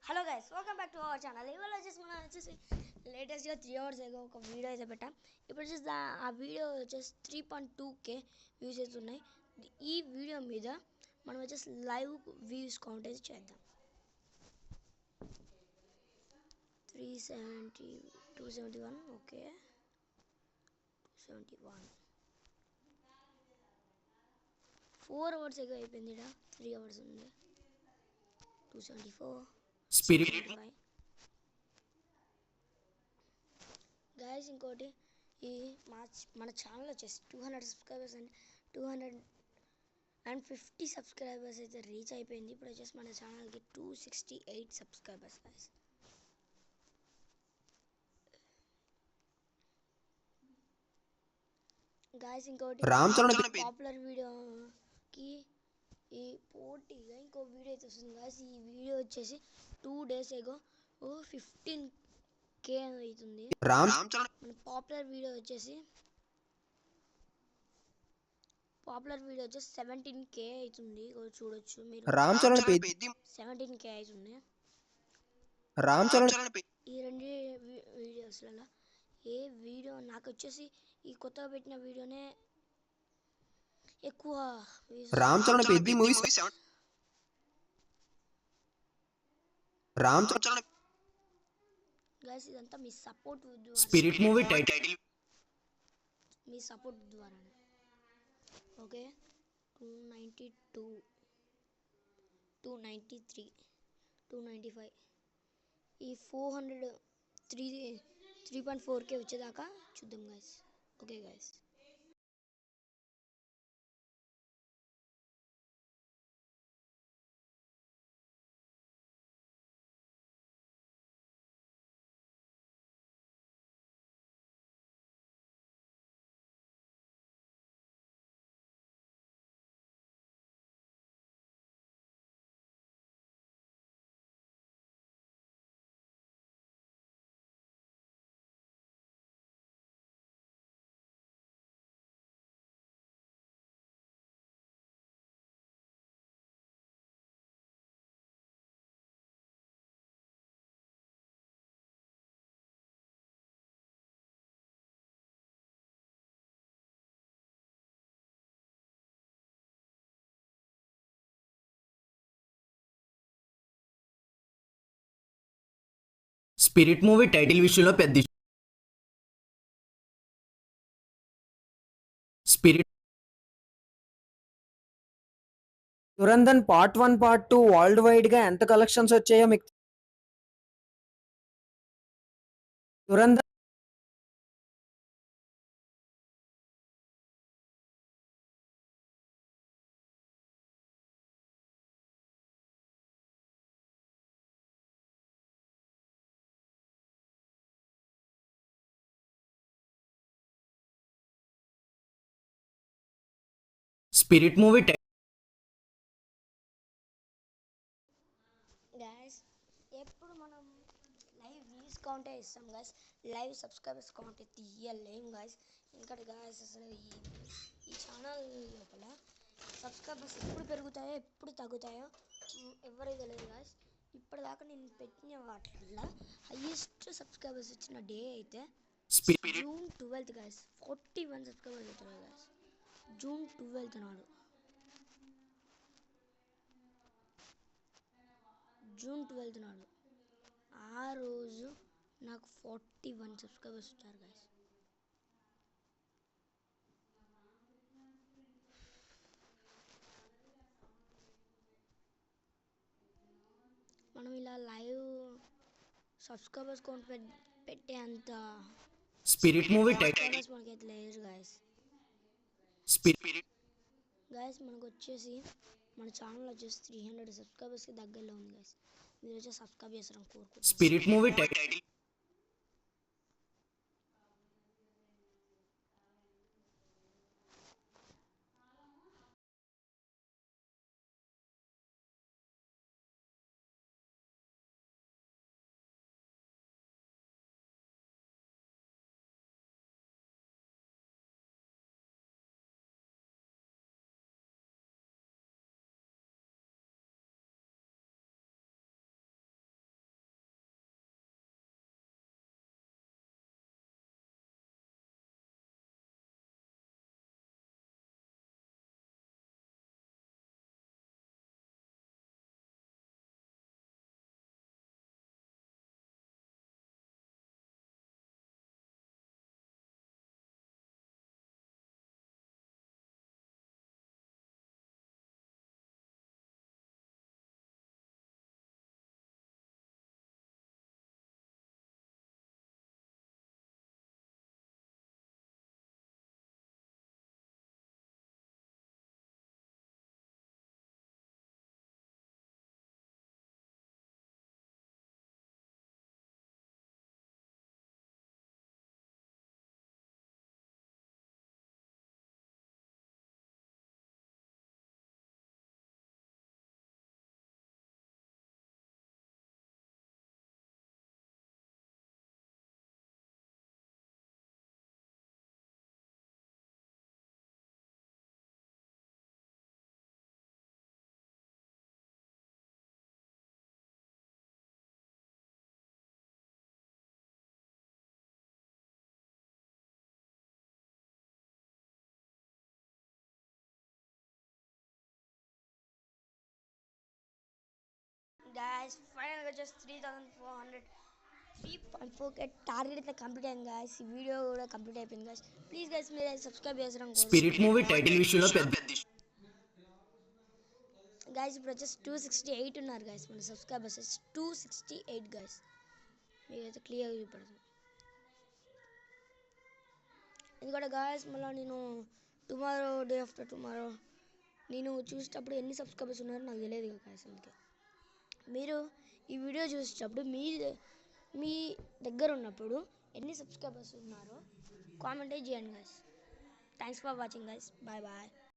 Hello guys, welcome back to our channel. ఇవాళ వచ్చేసి మనం వచ్చేసి లేటెస్ట్గా 3 hours ago ఒక వీడియో అయితే పెట్టాం. ఇప్పుడు వచ్చేసి ఆ వీడియో వచ్చేసి 3.2K వ్యూస్ అయితే ఉన్నాయి. ఈ వీడియో మీద మనం వచ్చేసి లైవ్ వ్యూస్ కౌంట్ అయితే చేద్దాం. 370, 271, ఓకే, 271. 4 hours ago అయిపోయింది. 3 hours ఉంది. 274, స్పిరిట్ 75. గైస్, ఇంకోటి ఈ మన ఛానల్ వచ్చేసి 200 సబ్స్క్రైబర్స్ అండ్ 250 సబ్స్క్రైబర్స్ అయితే రీచ్ అయిపోయింది. ఇప్పుడు వచ్చేసి మన ఛానల్కి 268 సబ్స్క్రైబర్స్ గైస్. గైస్, ఇంకోటి రామ్ చరణ్ పాపులర్ వీడియోకి ఈ పోటీగా ఇంకో వీడియో అయితే వస్తుంది గైస్. ఈ వీడియో వచ్చేసి 2 days ago 15K అవుతుంది. రామ్ మన పాపులర్ వీడియో వచ్చేసి 17K అవుతుంది. చూడొచ్చు మీరు. రామ్ చరణ్ 17K అవుతుంది. ఈ రెండు వీడియోస్లలో ఏ వీడియో నాకు వచ్చేసి ఈ కొత్తగా పెట్టిన వీడియోనే ఎక్కువ రామ్ చరణ్ పెద్ది మూవీస్ రామ్ చరణ్ గైస్, ఇదంతా మీ సపోర్ట్ స్పిరిట్ మూవీ టైటిల్ మీ సపోర్ట్ ద్వారానే. ఓకే, 292, 293, 295, ఈ 400 3.4K వచ్చేదాకా చూద్దాం guys. Okay guys, spirit movie title విషయంలో పెద్ద spirit Dhurandhar part 1 part 2 world wide గా ఎంత కలెక్షన్స్ వచ్చాయో మీకు దురంధర్ స్పిరిట్ మూవీ గైస్, ఎప్పుడు మనం లైవ్ వ్యూస్ కౌంటే ఇస్తాం గైస్. లైవ్ సబ్స్క్రైబర్స్ కౌంట్ తీయలేం గైస్. ఎందుకంటే గైస్ అసలు ఈ ఛానల్ లోపల సబ్స్క్రైబర్స్ ఎప్పుడు పెరుగుతాయో ఎప్పుడు తగ్గుతాయో ఎవరికి తెలియదు గైస్. ఇప్పటిదాకా నేను పెట్టిన వాటిల్లో హైయెస్ట్ సబ్స్క్రైబర్స్ వచ్చిన డే అయితే June 12th గైస్. 41 సబ్స్క్రైబర్స్ అవుతారు గైస్ June 12th నాడు. June 12th నాడు ఆ రోజు నాకు 41 సబ్స్క్రైబర్స్ వచ్చారు గైస్. మనం ఇలా లైవ్ సబ్స్క్రైబర్స్ కౌంట్ పెట్టే అంత స్పిరిట్ మూవీ సబ్స్క్రైబర్స్ మనకైతే లేదు గైస్. గైస్, మనకు వచ్చేసి మన ఛానల్ వచ్చేసి 300 సబ్స్క్రైబర్స్కి దగ్గరలో ఉంది గైస్. మీరు వచ్చి సబ్స్క్రైబ్ చేస్తారని కోరుకుంటున్నాను. స్పిరిట్ మూవీ టైటిల్ గాయస్ ఫైనల్గా వచ్చేసి 3400 3.4K టార్గెట్ అయితే కంప్లీట్ అయింది గాయస్. ఈ వీడియో కూడా కంప్లీట్ అయిపోయింది గాయస్. ప్లీజ్ గైస్ మీరు సబ్స్క్రైబ్ చేసడం స్పిరిట్ మూవీ టైటిల్ విషయంలో పెద్ద గాయస్ ఇప్పుడు వచ్చేసి 268 ఉన్నారు గాయస్. మన సబ్స్క్రైబర్స్ 268 గాయస్. మీరైతే క్లియర్గా చూపడుతుంది. ఎందుకంటే గాయస్ మళ్ళీ నేను టుమారో డే ఆఫ్టర్ టుమారో నేను చూసేటప్పుడు ఎన్ని సబ్స్క్రైబర్స్ ఉన్నారో నాకు తెలియదు కదా గాయస్. అందుకే మీరు ఈ వీడియో చూసేటప్పుడు మీ దగ్గర ఉన్నప్పుడు ఎన్ని సబ్స్క్రైబర్స్ ఉన్నారో కామెంట్ చేయండి guys. Thanks for watching guys. Bye bye.